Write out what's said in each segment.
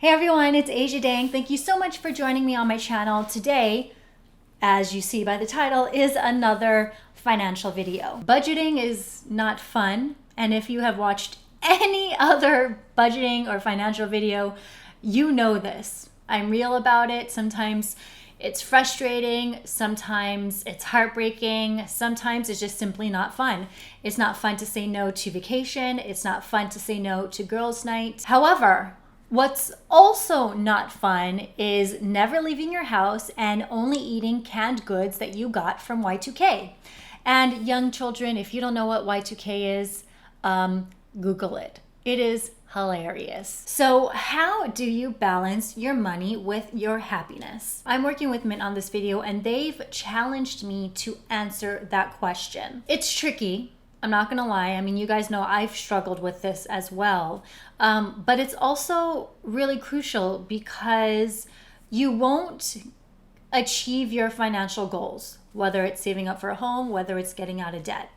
Hey everyone, it's Asia Dang. Thank you so much for joining me on my channel. Today, as you see by the title, is another financial video. Budgeting is not fun, and if you have watched any other budgeting or financial video, you know this. I'm real about it. Sometimes it's frustrating, sometimes it's heartbreaking, sometimes it's just simply not fun. It's not fun to say no to vacation, it's not fun to say no to girls' night. However, what's also not fun is never leaving your house and only eating canned goods that you got from Y2K. And young children, if you don't know what Y2K is, Google it. It is hilarious. So how do you balance your money with your happiness? I'm working with Mint on this video and they've challenged me to answer that question. It's tricky. I'm not gonna lie. I mean, you guys know I've struggled with this as well. But it's also really crucial because you won't achieve your financial goals, whether it's saving up for a home, whether it's getting out of debt,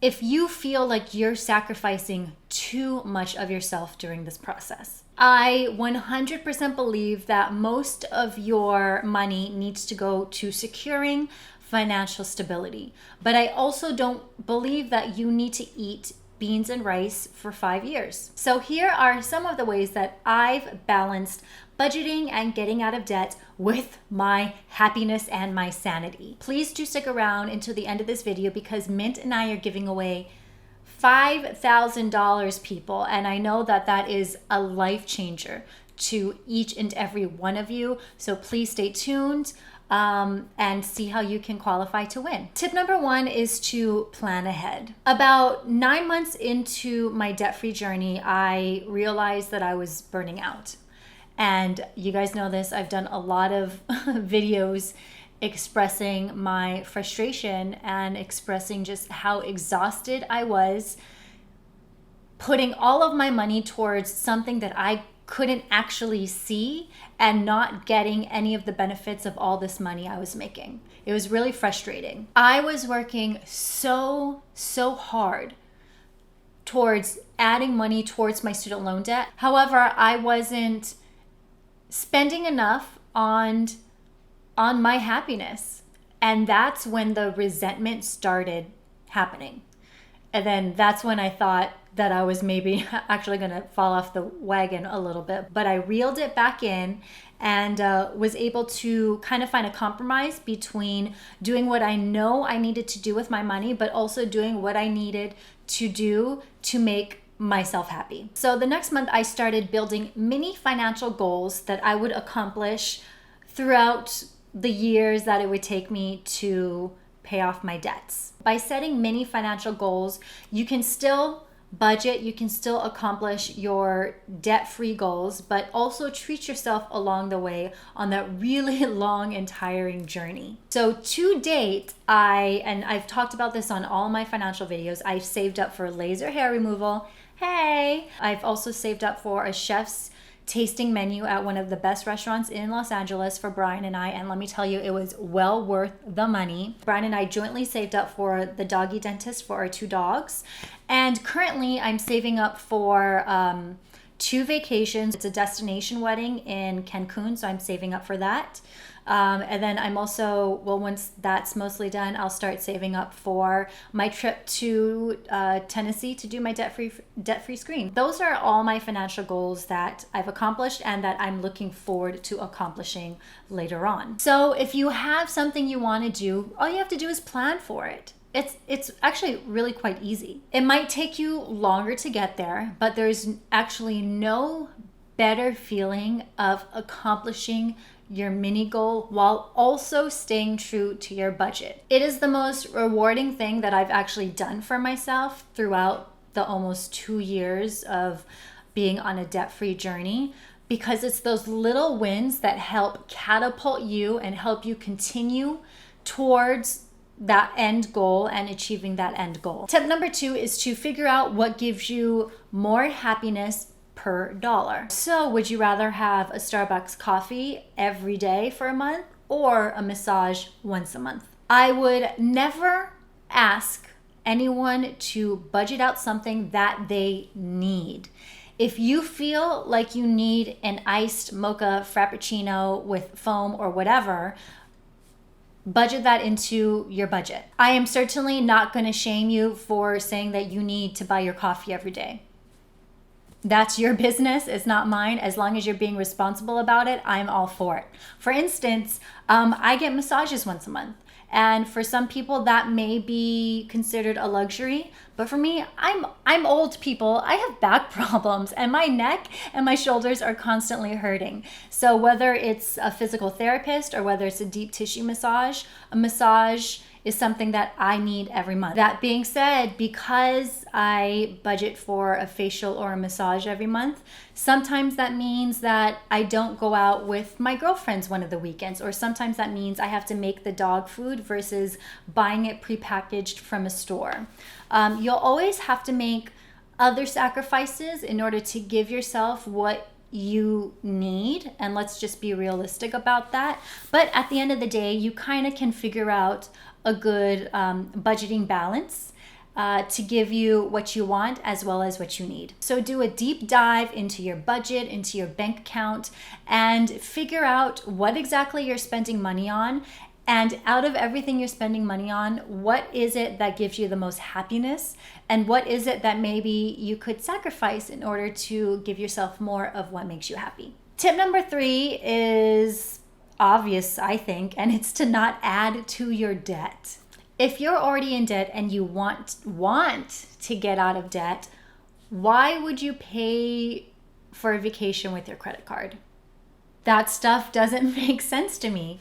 if you feel like you're sacrificing too much of yourself during this process. I 100% believe that most of your money needs to go to securing financial stability. But I also don't believe that you need to eat beans and rice for 5 years. So here are some of the ways that I've balanced budgeting and getting out of debt with my happiness and my sanity. Please do stick around until the end of this video because Mint and I are giving away $5,000, people, and I know that that is a life changer to each and every one of you. So please stay tuned and see how you can qualify to win. Tip number one is to plan ahead. About 9 months into my debt-free journey, I realized that I was burning out. And you guys know this, I've done a lot of videos expressing my frustration and expressing just how exhausted I was, putting all of my money towards something that I couldn't actually see and not getting any of the benefits of all this money I was making. It was really frustrating. I was working so hard towards adding money towards my student loan debt. However, I wasn't spending enough on my happiness. And that's when the resentment started happening. And then that's when I thought that I was maybe actually gonna fall off the wagon a little bit. But I reeled it back in and was able to kind of find a compromise between doing what I know I needed to do with my money, but also doing what I needed to do to make myself happy. So the next month I started building mini financial goals that I would accomplish throughout the years that it would take me to pay off my debts. By setting mini financial goals, you can still budget, you can still accomplish your debt-free goals, but also treat yourself along the way on that really long and tiring journey. So to date, I've talked about this on all my financial videos, I've saved up for laser hair removal. Hey! I've also saved up for a chef's tasting menu at one of the best restaurants in Los Angeles for Brian and I, and let me tell you, it was well worth the money. Brian and I jointly saved up for the doggy dentist for our 2 dogs, and currently I'm saving up for 2 vacations. It's a destination wedding in Cancun, so I'm saving up for that. And then I'm also, well, once that's mostly done, I'll start saving up for my trip to Tennessee to do my debt-free screen. Those are all my financial goals that I've accomplished and that I'm looking forward to accomplishing later on. So if you have something you want to do, all you have to do is plan for it. It's actually really quite easy. It might take you longer to get there, but there's actually no better feeling of accomplishing your mini goal while also staying true to your budget. It is the most rewarding thing that I've actually done for myself throughout the almost 2 years of being on a debt-free journey, because it's those little wins that help catapult you and help you continue towards that end goal and achieving that end goal. Tip number 2 is to figure out what gives you more happiness per dollar. So would you rather have a Starbucks coffee every day for a month or a massage once a month? I would never ask anyone to budget out something that they need. If you feel like you need an iced mocha frappuccino with foam or whatever, budget that into your budget. I am certainly not going to shame you for saying that you need to buy your coffee every day. That's your business. It's not mine. As long as you're being responsible about it, I'm all for it. For instance, I get massages once a month. And for some people that may be considered a luxury, but for me, I'm old, people. I have back problems and my neck and my shoulders are constantly hurting. So whether it's a physical therapist or whether it's a deep tissue massage, a massage is something that I need every month. That being said, because I budget for a facial or a massage every month, sometimes that means that I don't go out with my girlfriends one of the weekends, or sometimes that means I have to make the dog food versus buying it prepackaged from a store. You'll always have to make other sacrifices in order to give yourself what you need, and let's just be realistic about that. But at the end of the day, you kind of can figure out a good budgeting balance to give you what you want as well as what you need. So do a deep dive into your budget, into your bank account, and figure out what exactly you're spending money on. And out of everything you're spending money on, what is it that gives you the most happiness? And what is it that maybe you could sacrifice in order to give yourself more of what makes you happy? Tip number 3 is obvious, I think, and it's to not add to your debt. If you're already in debt and you want to get out of debt, why would you pay for a vacation with your credit card? That stuff doesn't make sense to me.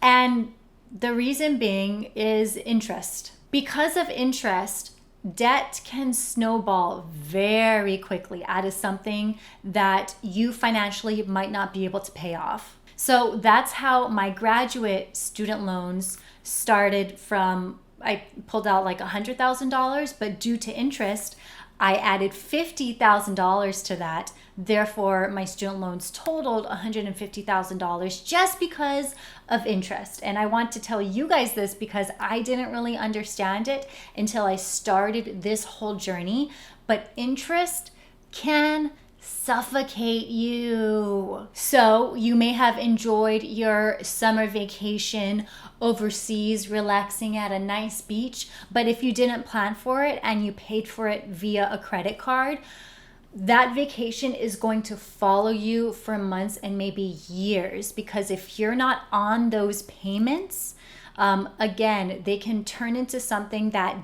And the reason being is interest. Because of interest, debt can snowball very quickly out of something that you financially might not be able to pay off. So that's how my graduate student loans started from, I pulled out like $100,000, but due to interest, I added $50,000 to that. Therefore, my student loans totaled $150,000 just because of interest. And I want to tell you guys this because I didn't really understand it until I started this whole journey. But interest can suffocate you. So you may have enjoyed your summer vacation overseas, relaxing at a nice beach, but if you didn't plan for it and you paid for it via a credit card, that vacation is going to follow you for months and maybe years, because if you're not on those payments, again, they can turn into something that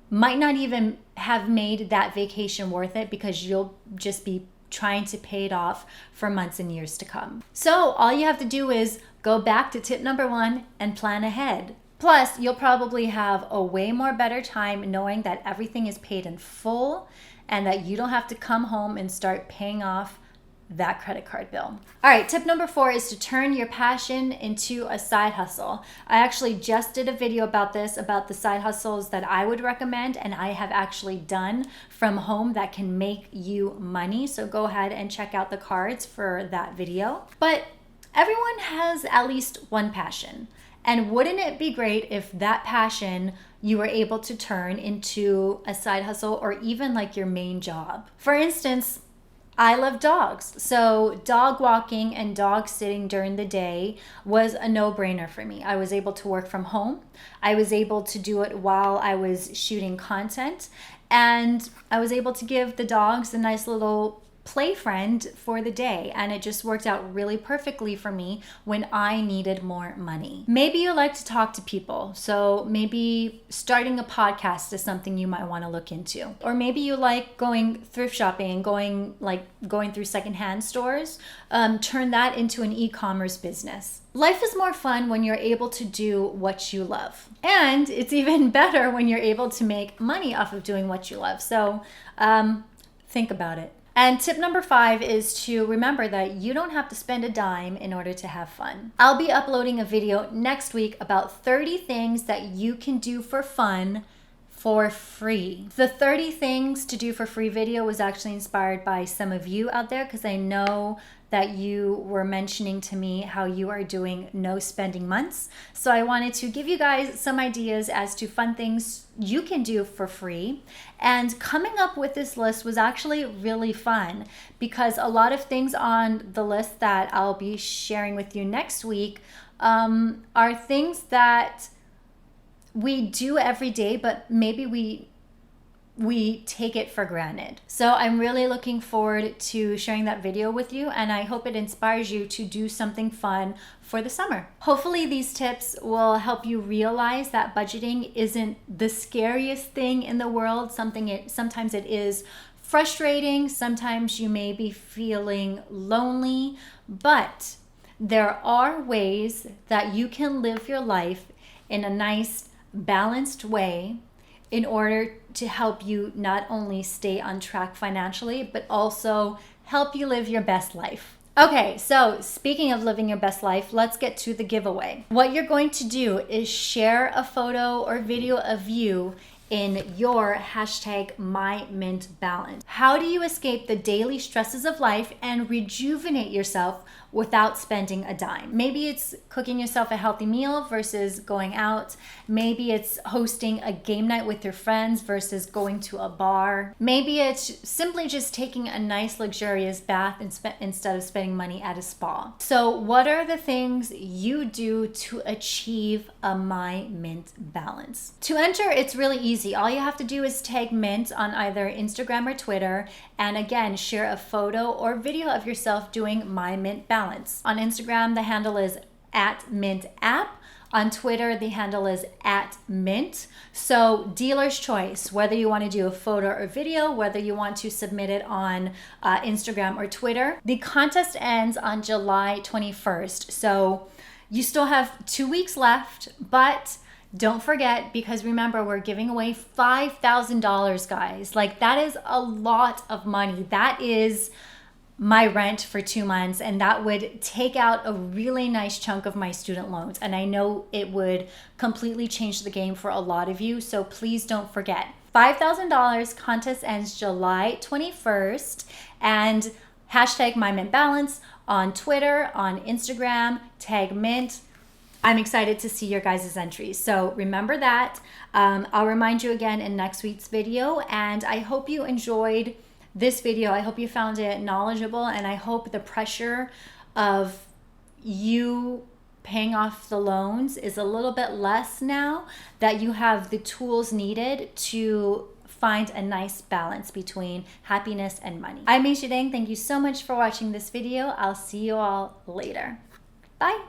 might not even have made that vacation worth it, because you'll just be trying to pay it off for months and years to come. So all you have to do is go back to tip number 1 and plan ahead. Plus, you'll probably have a way more better time knowing that everything is paid in full and that you don't have to come home and start paying off that credit card bill. All right, tip number 4 is to turn your passion into a side hustle. I actually just did a video about this, about the side hustles that I would recommend and I have actually done from home that can make you money. So go ahead and check out the cards for that video. But everyone has at least one passion. And wouldn't it be great if that passion you were able to turn into a side hustle or even like your main job? For instance, I love dogs. So dog walking and dog sitting during the day was a no-brainer for me. I was able to work from home. I was able to do it while I was shooting content. And I was able to give the dogs a nice little play friend for the day, and it just worked out really perfectly for me when I needed more money. Maybe you like to talk to people, so maybe starting a podcast is something you might want to look into. Or maybe you like going thrift shopping and going through secondhand stores. Turn that into an e-commerce business. Life is more fun when you're able to do what you love. And it's even better when you're able to make money off of doing what you love. So think about it. And tip number 5 is to remember that you don't have to spend a dime in order to have fun. I'll be uploading a video next week about 30 things that you can do for fun for free. The 30 things to do for free video was actually inspired by some of you out there, because I know that you were mentioning to me how you are doing no spending months. So I wanted to give you guys some ideas as to fun things you can do for free. And coming up with this list was actually really fun, because a lot of things on the list that I'll be sharing with you next week are things that we do every day, but maybe we take it for granted. So I'm really looking forward to sharing that video with you, and I hope it inspires you to do something fun for the summer. Hopefully these tips will help you realize that budgeting isn't the scariest thing in the world. Sometimes it is frustrating, sometimes you may be feeling lonely, but there are ways that you can live your life in a nice, balanced way in order to help you not only stay on track financially, but also help you live your best life. Okay, so speaking of living your best life, let's get to the giveaway. What you're going to do is share a photo or video of you in your hashtag #MyMintBalance. How do you escape the daily stresses of life and rejuvenate yourself without spending a dime? Maybe it's cooking yourself a healthy meal versus going out. Maybe it's hosting a game night with your friends versus going to a bar. Maybe it's simply just taking a nice luxurious bath instead of spending money at a spa. So what are the things you do to achieve a MyMintBalance? To enter, it's really easy. All you have to do is tag Mint on either Instagram or Twitter, and again, share a photo or video of yourself doing MyMintBalance. On Instagram, the handle is @MintApp. On Twitter, the handle is @Mint. So dealer's choice, whether you want to do a photo or video, whether you want to submit it on Instagram or Twitter. The contest ends on July 21st. So you still have 2 weeks left, but don't forget, because remember, we're giving away $5,000, guys. Like, that is a lot of money. That is my rent for 2 months, and that would take out a really nice chunk of my student loans. And I know it would completely change the game for a lot of you, so please don't forget. $5,000, contest ends July 21st, and hashtag MyMintBalance on Twitter, on Instagram, tag Mint. I'm excited to see your guys' entries. So remember that. I'll remind you again in next week's video, and I hope you enjoyed this video. I hope you found it knowledgeable, and I hope the pressure of you paying off the loans is a little bit less now that you have the tools needed to find a nice balance between happiness and money. I'm Mei Shideng. Thank you so much for watching this video. I'll see you all later. Bye.